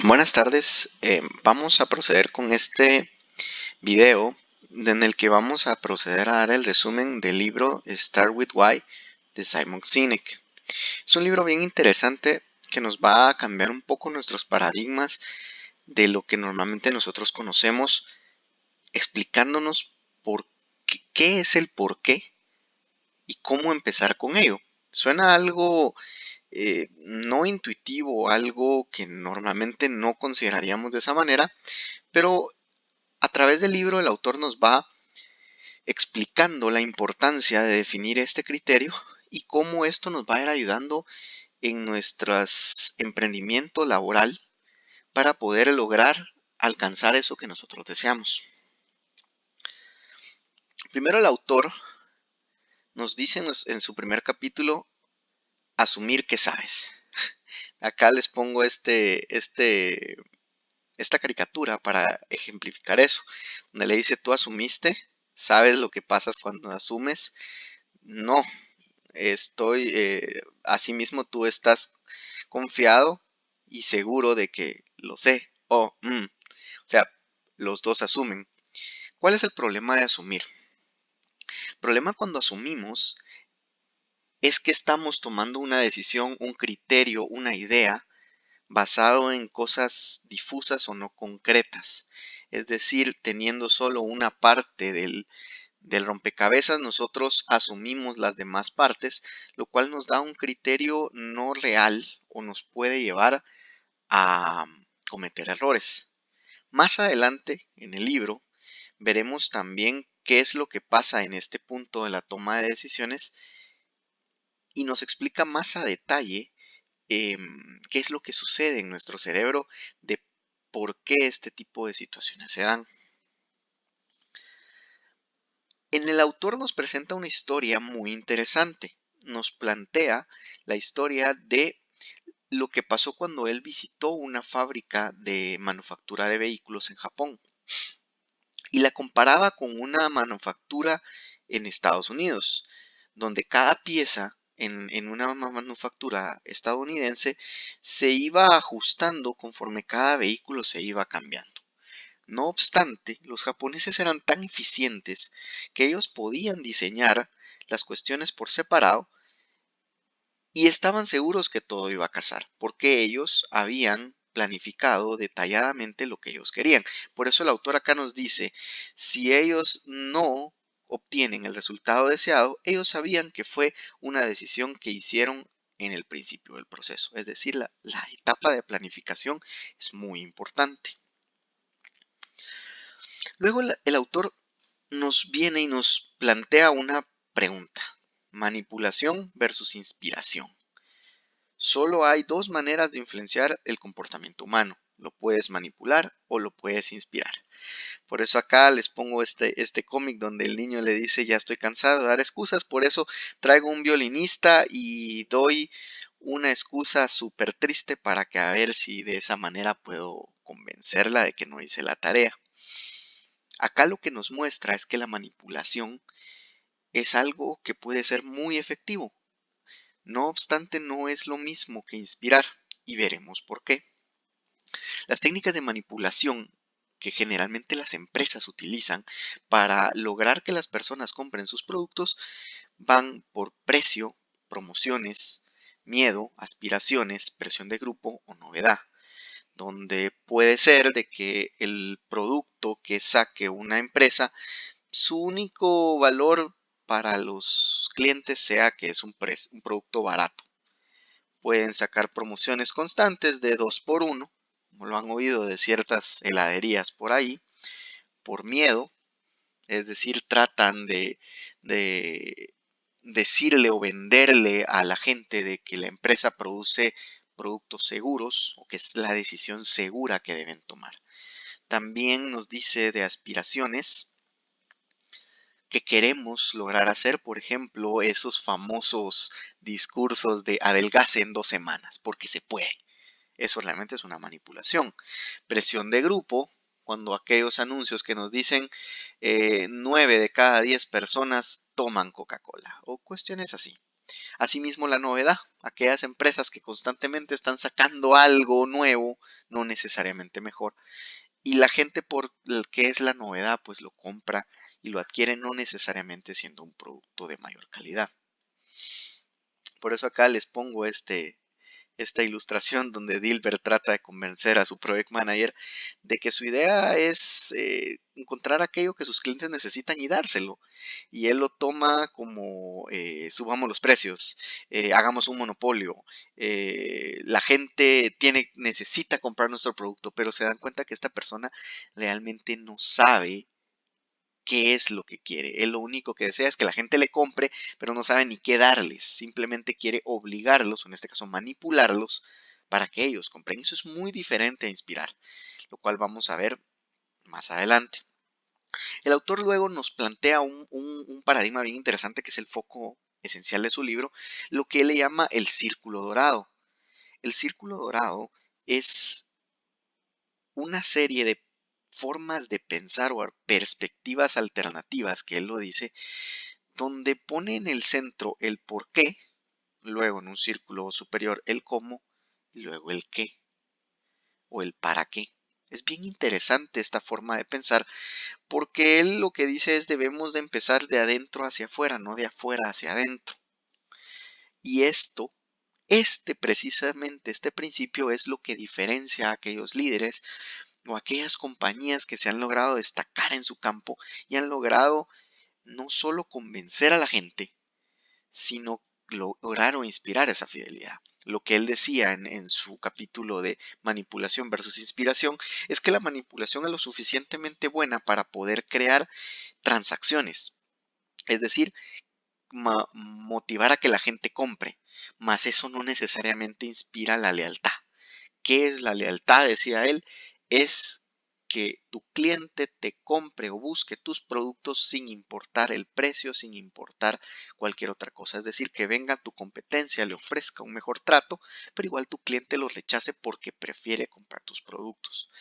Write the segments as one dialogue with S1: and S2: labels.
S1: Buenas tardes, vamos a proceder con este video en el que vamos a proceder a dar el resumen del libro Start with Why de Simon Sinek. Es un libro bien interesante que nos va a cambiar un poco nuestros paradigmas de lo que normalmente nosotros conocemos, explicándonos por qué es el por qué y cómo empezar con ello. Suena algo no intuitivo, algo que normalmente no consideraríamos de esa manera, pero a través del libro el autor nos va explicando la importancia de definir este criterio y cómo esto nos va a ir ayudando en nuestro emprendimiento laboral para poder lograr alcanzar eso que nosotros deseamos. Primero el autor nos dice en su primer capítulo asumir que sabes. Acá les pongo esta caricatura para ejemplificar eso, donde le dice tú asumiste, sabes lo que pasa cuando asumes. No, asimismo tú estás confiado y seguro de que lo sé. O sea, los dos asumen. ¿Cuál es el problema de asumir? El problema cuando asumimos es que estamos tomando una decisión, un criterio, una idea basado en cosas difusas o no concretas. Es decir, teniendo solo una parte del rompecabezas, nosotros asumimos las demás partes, lo cual nos da un criterio no real o nos puede llevar a cometer errores. Más adelante en el libro veremos también qué es lo que pasa en este punto de la toma de decisiones y nos explica más a detalle qué es lo que sucede en nuestro cerebro de por qué este tipo de situaciones se dan. En el autor nos presenta una historia muy interesante. Nos plantea la historia de lo que pasó cuando él visitó una fábrica de manufactura de vehículos en Japón y la comparaba con una manufactura en Estados Unidos, donde cada pieza en una manufactura estadounidense se iba ajustando conforme cada vehículo se iba cambiando. No obstante, los japoneses eran tan eficientes que ellos podían diseñar las cuestiones por separado y estaban seguros que todo iba a casar, porque ellos habían planificado detalladamente lo que ellos querían. Por eso el autor acá nos dice, si ellos no obtienen el resultado deseado, ellos sabían que fue una decisión que hicieron en el principio del proceso. Es decir, la etapa de planificación es muy importante. Luego el autor nos viene y nos plantea una pregunta: manipulación versus inspiración. Solo hay dos maneras de influenciar el comportamiento humano: lo puedes manipular o lo puedes inspirar. Por eso acá les pongo este cómic donde el niño le dice ya estoy cansado de dar excusas, por eso traigo un violinista y doy una excusa súper triste para que a ver si de esa manera puedo convencerla de que no hice la tarea. Acá lo que nos muestra es que la manipulación es algo que puede ser muy efectivo. No obstante, no es lo mismo que inspirar, y veremos por qué. Las técnicas de manipulación que generalmente las empresas utilizan para lograr que las personas compren sus productos van por precio, promociones, miedo, aspiraciones, presión de grupo o novedad, donde puede ser de que el producto que saque una empresa, su único valor para los clientes sea que es un producto barato. Pueden sacar promociones constantes de 2 por 1, como lo han oído de ciertas heladerías por ahí, por miedo, es decir, tratan de decirle o venderle a la gente de que la empresa produce productos seguros o que es la decisión segura que deben tomar. También nos dice de aspiraciones que queremos lograr hacer, por ejemplo, esos famosos discursos de adelgace en 2 semanas, porque se puede. Eso realmente es una manipulación. Presión de grupo, cuando aquellos anuncios que nos dicen 9 de cada 10 personas toman Coca-Cola o cuestiones así. Asimismo, la novedad, aquellas empresas que constantemente están sacando algo nuevo, no necesariamente mejor, y la gente por el que es la novedad, pues lo compra y lo adquiere, no necesariamente siendo un producto de mayor calidad. Por eso acá les pongo esta ilustración donde Dilbert trata de convencer a su project manager de que su idea es encontrar aquello que sus clientes necesitan y dárselo. Y él lo toma como subamos los precios, hagamos un monopolio, la gente necesita comprar nuestro producto, pero se dan cuenta que esta persona realmente no sabe qué es lo que quiere. Él lo único que desea es que la gente le compre, pero no sabe ni qué darles. Simplemente quiere obligarlos, o en este caso manipularlos, para que ellos compren. Eso es muy diferente a inspirar, lo cual vamos a ver más adelante. El autor luego nos plantea un paradigma bien interesante que es el foco esencial de su libro, lo que él le llama el círculo dorado. El círculo dorado es una serie de formas de pensar o perspectivas alternativas, que él lo dice, donde pone en el centro el por qué, luego en un círculo superior el cómo y luego el qué o el para qué. Es bien interesante esta forma de pensar porque él lo que dice es debemos de empezar de adentro hacia afuera, no de afuera hacia adentro. Y precisamente este principio es lo que diferencia a aquellos líderes o aquellas compañías que se han logrado destacar en su campo y han logrado no solo convencer a la gente, sino lograr o inspirar esa fidelidad. Lo que él decía en su capítulo de manipulación versus inspiración es que la manipulación es lo suficientemente buena para poder crear transacciones, es decir, motivar a que la gente compre, mas eso no necesariamente inspira la lealtad. ¿Qué es la lealtad? Decía él, es que tu cliente te compre o busque tus productos sin importar el precio, sin importar cualquier otra cosa. Es decir, que venga tu competencia, le ofrezca un mejor trato, pero igual tu cliente lo rechace porque prefiere comprar tus productos.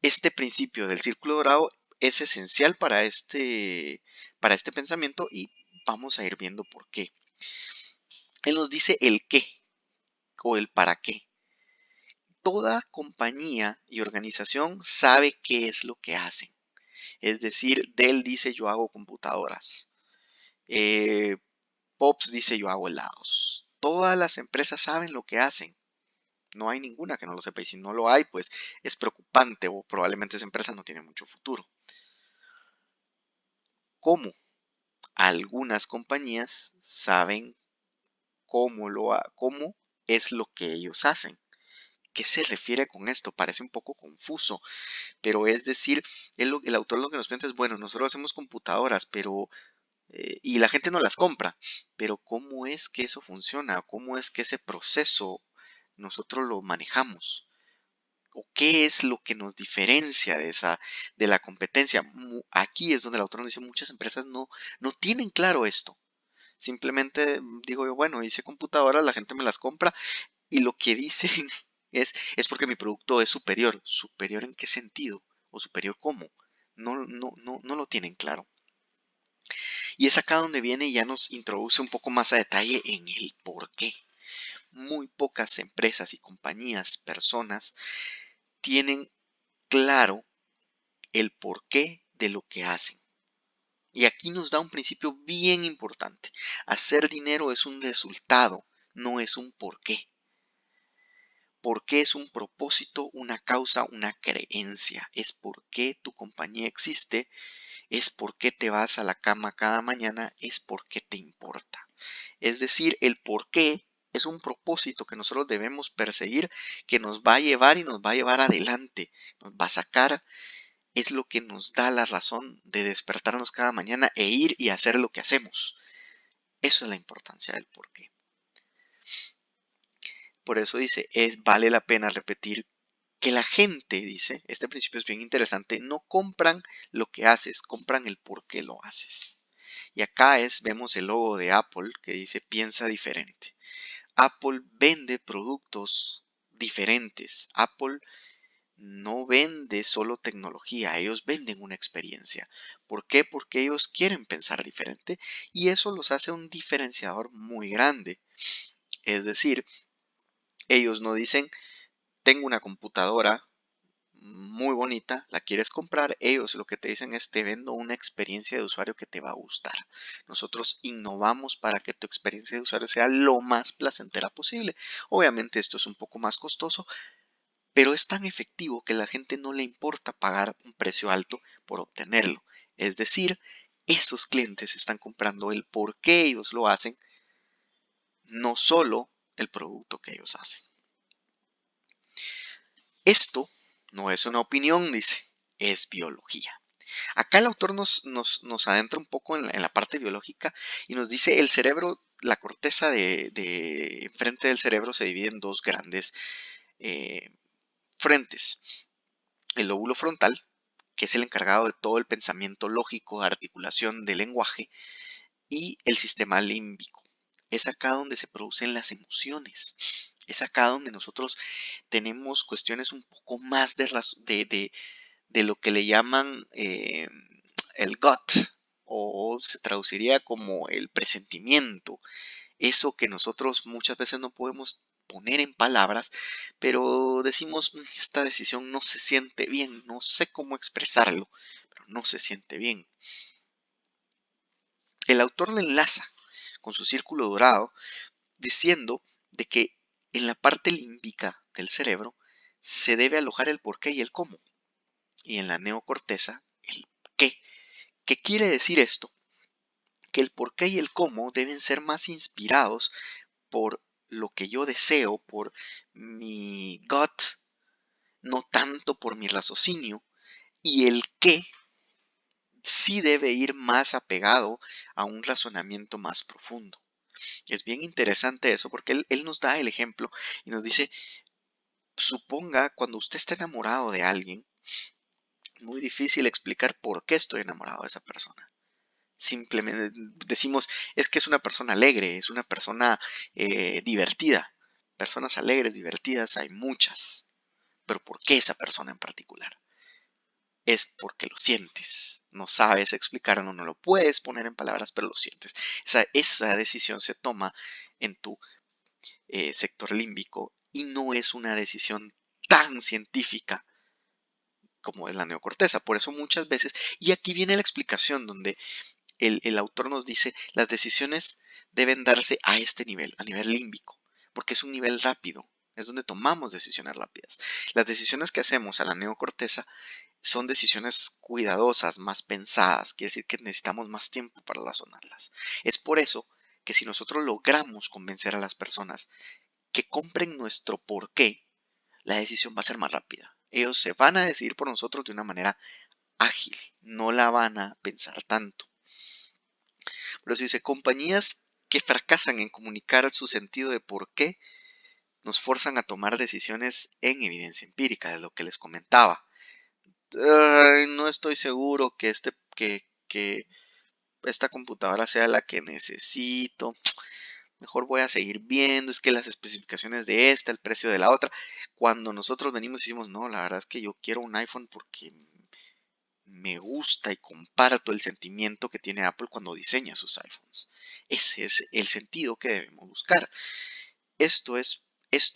S1: Este principio del círculo dorado es esencial para este pensamiento y vamos a ir viendo por qué. Él nos dice el qué o el para qué. Toda compañía y organización sabe qué es lo que hacen. Es decir, Dell dice yo hago computadoras. Pops dice yo hago helados. Todas las empresas saben lo que hacen. No hay ninguna que no lo sepa. Y si no lo hay, pues es preocupante o probablemente esa empresa no tiene mucho futuro. ¿Cómo? Algunas compañías saben cómo es lo que ellos hacen. ¿Qué se refiere con esto? Parece un poco confuso, pero es decir, el autor lo que nos cuenta es, bueno, nosotros hacemos computadoras, pero y la gente no las compra, pero ¿cómo es que eso funciona? ¿Cómo es que ese proceso nosotros lo manejamos? ¿O qué es lo que nos diferencia de la competencia? Aquí es donde el autor nos dice, muchas empresas no tienen claro esto. Simplemente digo yo, bueno, hice computadoras, la gente me las compra y lo que dicen es porque mi producto es superior. ¿Superior en qué sentido? ¿O superior cómo? No lo tienen claro. Y es acá donde viene y ya nos introduce un poco más a detalle en el por qué. Muy pocas empresas y compañías, personas, tienen claro el porqué de lo que hacen. Y aquí nos da un principio bien importante. Hacer dinero es un resultado, no es un porqué. Porque es un propósito, una causa, una creencia. Es por qué tu compañía existe, es por qué te vas a la cama cada mañana, es por qué te importa. Es decir, el por qué es un propósito que nosotros debemos perseguir, que nos va a llevar y nos va a llevar adelante, nos va a sacar, es lo que nos da la razón de despertarnos cada mañana e ir y hacer lo que hacemos. Eso es la importancia del por qué. Por eso dice, vale la pena repetir que la gente, dice, este principio es bien interesante, no compran lo que haces, compran el por qué lo haces. Y acá vemos el logo de Apple que dice piensa diferente. Apple vende productos diferentes. Apple no vende solo tecnología, ellos venden una experiencia. ¿Por qué? Porque ellos quieren pensar diferente y eso los hace un diferenciador muy grande. Es decir, ellos no dicen, tengo una computadora muy bonita, la quieres comprar, ellos lo que te dicen es, te vendo una experiencia de usuario que te va a gustar. Nosotros innovamos para que tu experiencia de usuario sea lo más placentera posible. Obviamente esto es un poco más costoso, pero es tan efectivo que a la gente no le importa pagar un precio alto por obtenerlo. Es decir, esos clientes están comprando el por qué ellos lo hacen, no solo el producto que ellos hacen. Esto no es una opinión, dice, es biología. Acá el autor nos adentra un poco en la parte biológica y nos dice el cerebro, la corteza de enfrente del cerebro se divide en dos grandes eh, frentes. El lóbulo frontal, que es el encargado de todo el pensamiento lógico, articulación del lenguaje, y el sistema límbico. Es acá donde se producen las emociones. Es acá donde nosotros tenemos cuestiones un poco más de lo que le llaman el gut, o se traduciría como el presentimiento. Eso que nosotros muchas veces no podemos poner en palabras, pero decimos, esta decisión no se siente bien, no sé cómo expresarlo, pero no se siente bien. El autor le enlaza con su círculo dorado diciendo de que en la parte límbica del cerebro se debe alojar el por qué y el cómo, y en la neocorteza el qué. ¿Qué quiere decir esto? Que el por qué y el cómo deben ser más inspirados por lo que yo deseo, por mi gut, no tanto por mi raciocinio, y el qué sí debe ir más apegado a un razonamiento más profundo. Es bien interesante eso porque él nos da el ejemplo y nos dice, suponga cuando usted está enamorado de alguien, muy difícil explicar por qué estoy enamorado de esa persona. Simplemente decimos, es que es una persona alegre, es una persona divertida. Personas alegres, divertidas, hay muchas. Pero ¿por qué esa persona en particular? Es porque lo sientes. No sabes explicarlo, no lo puedes poner en palabras, pero lo sientes. Esa decisión se toma en tu sector límbico y no es una decisión tan científica como es la neocorteza. Por eso muchas veces, y aquí viene la explicación donde el autor nos dice, las decisiones deben darse a este nivel, a nivel límbico, porque es un nivel rápido, es donde tomamos decisiones rápidas. Las decisiones que hacemos a la neocorteza son decisiones cuidadosas, más pensadas, quiere decir que necesitamos más tiempo para razonarlas. Es por eso que si nosotros logramos convencer a las personas que compren nuestro porqué, la decisión va a ser más rápida. Ellos se van a decidir por nosotros de una manera ágil, no la van a pensar tanto. Pero si dice, compañías que fracasan en comunicar su sentido de por qué nos forzan a tomar decisiones en evidencia empírica, de lo que les comentaba. No estoy seguro que esta computadora sea la que necesito. Mejor voy a seguir viendo, es que las especificaciones de esta, el precio de la otra. Cuando nosotros venimos y decimos, no, la verdad es que yo quiero un iPhone porque me gusta y comparto el sentimiento que tiene Apple cuando diseña sus iPhones. Ese es el sentido que debemos buscar. Esto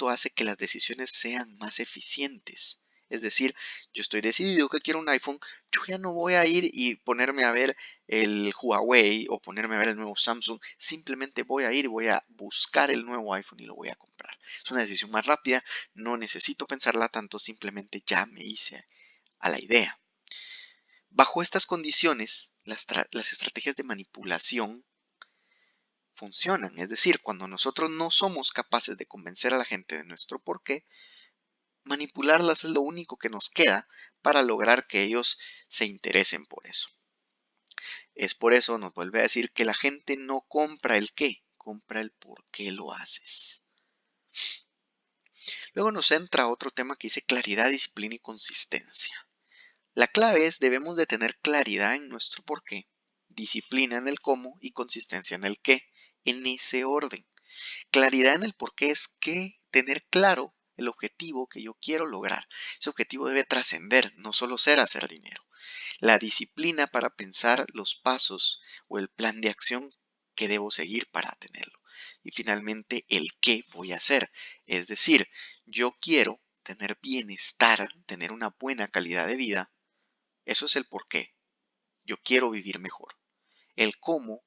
S1: hace que las decisiones sean más eficientes. Es decir, yo estoy decidido que quiero un iPhone, yo ya no voy a ir y ponerme a ver el Huawei o ponerme a ver el nuevo Samsung. Simplemente voy a ir y voy a buscar el nuevo iPhone y lo voy a comprar. Es una decisión más rápida, no necesito pensarla tanto, simplemente ya me hice a la idea. Bajo estas condiciones, las estrategias de manipulación funcionan. Es decir, cuando nosotros no somos capaces de convencer a la gente de nuestro porqué, manipularlas es lo único que nos queda para lograr que ellos se interesen por eso. Es por eso, nos vuelve a decir que la gente no compra el qué, compra el por qué lo haces. Luego nos entra otro tema que dice claridad, disciplina y consistencia. La clave es debemos de tener claridad en nuestro por qué, disciplina en el cómo y consistencia en el qué, en ese orden. Claridad en el por qué es que tener claro el objetivo que yo quiero lograr. Ese objetivo debe trascender, no solo ser hacer dinero. La disciplina para pensar los pasos o el plan de acción que debo seguir para tenerlo. Y finalmente, el qué voy a hacer. Es decir, yo quiero tener bienestar, tener una buena calidad de vida. Eso es el por qué. Yo quiero vivir mejor. El cómo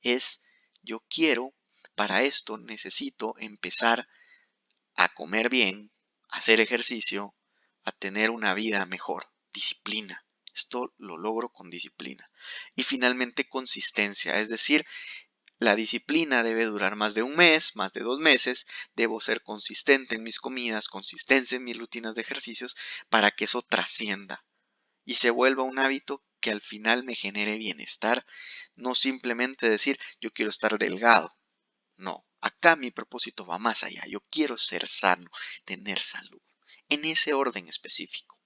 S1: es yo quiero, para esto necesito empezar a comer bien, a hacer ejercicio, a tener una vida mejor. Disciplina. Esto lo logro con disciplina. Y finalmente consistencia, es decir, la disciplina debe durar más de un mes, más de 2 meses. Debo ser consistente en mis comidas, consistente en mis rutinas de ejercicios para que eso trascienda y se vuelva un hábito que al final me genere bienestar. No simplemente decir yo quiero estar delgado. No, acá mi propósito va más allá. Yo quiero ser sano, tener salud. En ese orden específico.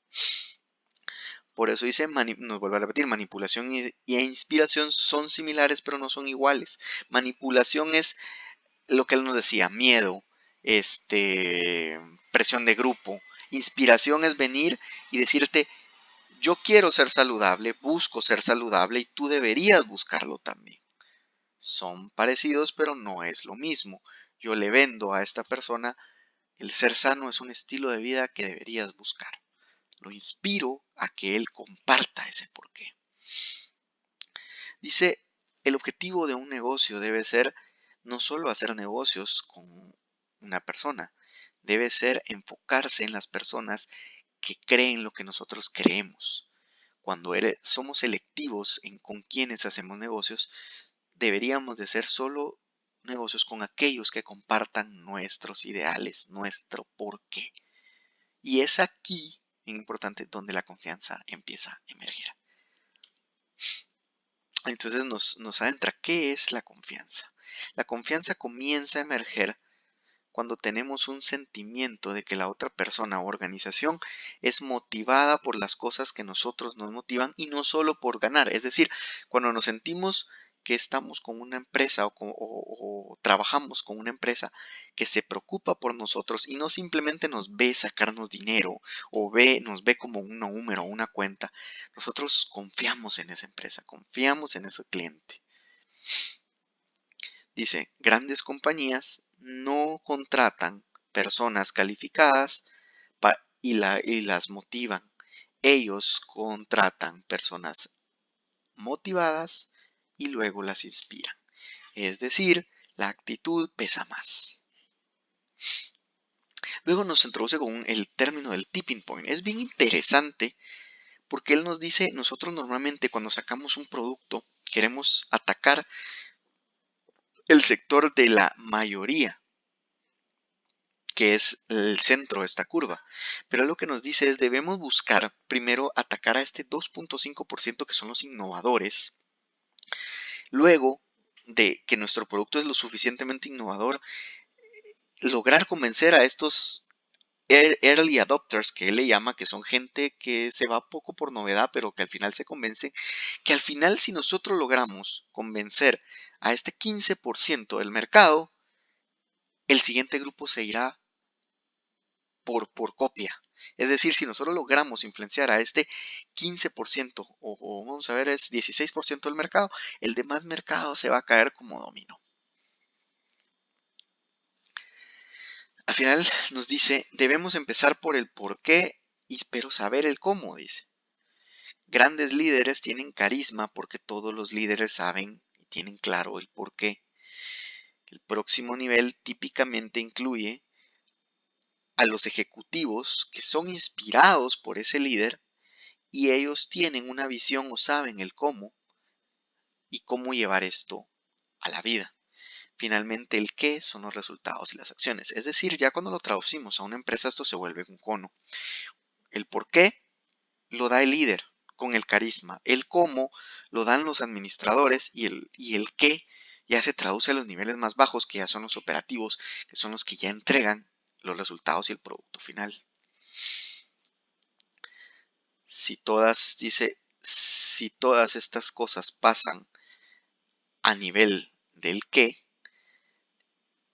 S1: Por eso dice, nos vuelvo a repetir, manipulación e inspiración son similares pero no son iguales. Manipulación es lo que él nos decía, miedo, presión de grupo. Inspiración es venir y decirte, yo quiero ser saludable, busco ser saludable y tú deberías buscarlo también. Son parecidos pero no es lo mismo. Yo le vendo a esta persona, el ser sano es un estilo de vida que deberías buscar. Lo inspiro a que él comparta ese porqué. Dice, el objetivo de un negocio debe ser no solo hacer negocios con una persona, debe ser enfocarse en las personas que creen lo que nosotros creemos. Cuando somos selectivos en con quienes hacemos negocios, deberíamos de hacer solo negocios con aquellos que compartan nuestros ideales, nuestro porqué. Y es aquí, importante, donde la confianza empieza a emerger. Entonces nos adentra, ¿qué es la confianza? La confianza comienza a emerger cuando tenemos un sentimiento de que la otra persona o organización es motivada por las cosas que nosotros nos motivan y no solo por ganar. Es decir, cuando nos sentimos que estamos con una empresa o trabajamos con una empresa que se preocupa por nosotros y no simplemente nos ve sacarnos dinero o nos ve como un número o una cuenta. Nosotros confiamos en esa empresa, confiamos en ese cliente. Dice, grandes compañías no contratan personas calificadas y las motivan. Ellos contratan personas motivadas y luego las inspiran. Es decir, la actitud pesa más. Luego nos introduce con el término del tipping point. Es bien interesante porque él nos dice, nosotros normalmente cuando sacamos un producto queremos atacar el sector de la mayoría, que es el centro de esta curva. Pero lo que nos dice es debemos buscar primero atacar a este 2.5% que son los innovadores. Luego de que nuestro producto es lo suficientemente innovador, lograr convencer a estos early adopters, que él le llama, que son gente que se va poco por novedad, pero que al final se convence, que al final si nosotros logramos convencer a este 15% del mercado, el siguiente grupo se irá por copia. Es decir, si nosotros logramos influenciar a este 15% o vamos a ver es 16% del mercado, el demás mercado se va a caer como dominó. Al final nos dice, debemos empezar por el por qué, pero saber el cómo, dice. Grandes líderes tienen carisma porque todos los líderes saben y tienen claro el por qué. El próximo nivel típicamente incluye a los ejecutivos que son inspirados por ese líder y ellos tienen una visión o saben el cómo y cómo llevar esto a la vida. Finalmente, el qué son los resultados y las acciones. Es decir, ya cuando lo traducimos a una empresa, esto se vuelve un cono. El por qué lo da el líder con el carisma. El cómo lo dan los administradores y el qué ya se traduce a los niveles más bajos, que ya son los operativos, que son los que ya entregan los resultados y el producto final. Si todas estas cosas pasan a nivel del qué,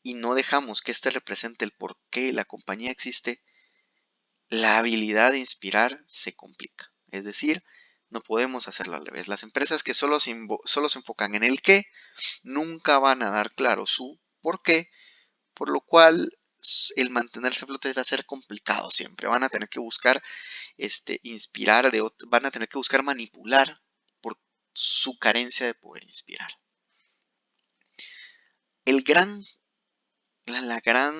S1: y no dejamos que este represente el por qué la compañía existe, la habilidad de inspirar se complica. Es decir, no podemos hacerlo al revés. Las empresas que solo se enfocan en el qué, nunca van a dar claro su por qué, por lo cual el mantenerse a flote va a ser complicado siempre. Van a tener que buscar inspirar, van a tener que buscar manipular por su carencia de poder inspirar. La gran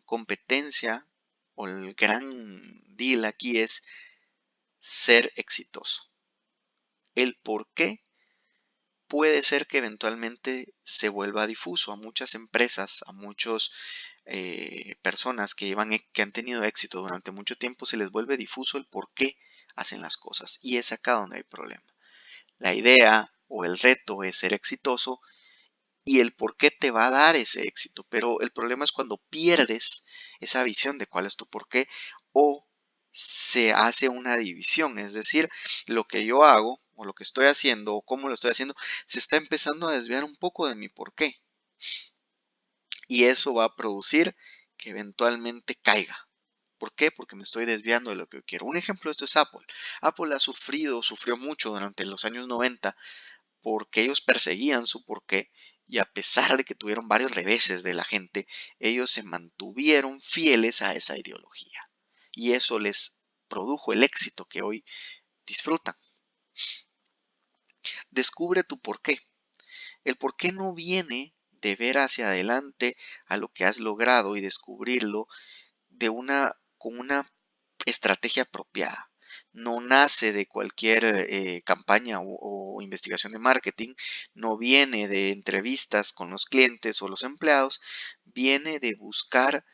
S1: competencia o el gran deal aquí es ser exitoso. El por qué puede ser que eventualmente se vuelva difuso a muchas empresas, a muchas personas que han tenido éxito durante mucho tiempo, se les vuelve difuso el por qué hacen las cosas, y es acá donde hay problema. La idea o el reto es ser exitoso y el por qué te va a dar ese éxito, pero el problema es cuando pierdes esa visión de cuál es tu por qué o se hace una división, es decir, lo que yo hago o lo que estoy haciendo o cómo lo estoy haciendo se está empezando a desviar un poco de mi por qué, y eso va a producir que eventualmente caiga. ¿Por qué? Porque me estoy desviando de lo que yo quiero. Un ejemplo de esto es Apple. Apple sufrió mucho durante los años 90 porque ellos perseguían su porqué, y a pesar de que tuvieron varios reveses de la gente, ellos se mantuvieron fieles a esa ideología. Y eso les produjo el éxito que hoy disfrutan. Descubre tu porqué. El porqué no viene de ver hacia adelante a lo que has logrado y descubrirlo con una estrategia apropiada. No nace de cualquier campaña o investigación de marketing, no viene de entrevistas con los clientes o los empleados, viene de buscar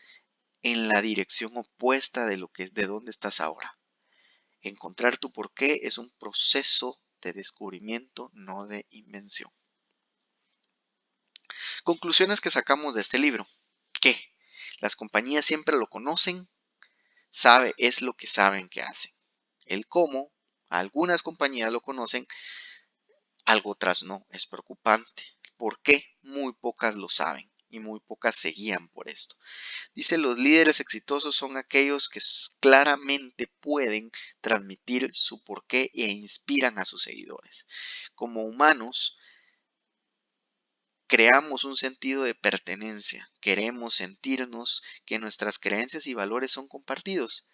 S1: en la dirección opuesta de donde estás ahora. Encontrar tu porqué es un proceso de descubrimiento, no de invención. Conclusiones que sacamos de este libro. ¿Qué? Las compañías siempre lo conocen, es lo que saben que hacen. El cómo, algunas compañías lo conocen, algo otras no, es preocupante. ¿Por qué? Muy pocas lo saben y muy pocas se guían por esto. Dice, los líderes exitosos son aquellos que claramente pueden transmitir su porqué e inspiran a sus seguidores. Como humanos, creamos un sentido de pertenencia. Queremos sentirnos que nuestras creencias y valores son compartidos.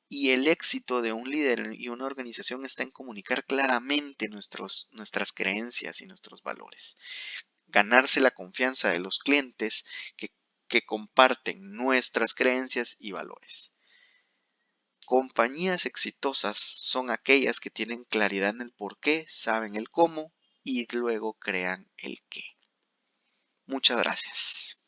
S1: Y el éxito de un líder y una organización está en comunicar claramente nuestras creencias y nuestros valores. Ganarse la confianza de los clientes que comparten nuestras creencias y valores. Compañías exitosas son aquellas que tienen claridad en el por qué, saben el cómo y luego crean el qué. Muchas gracias.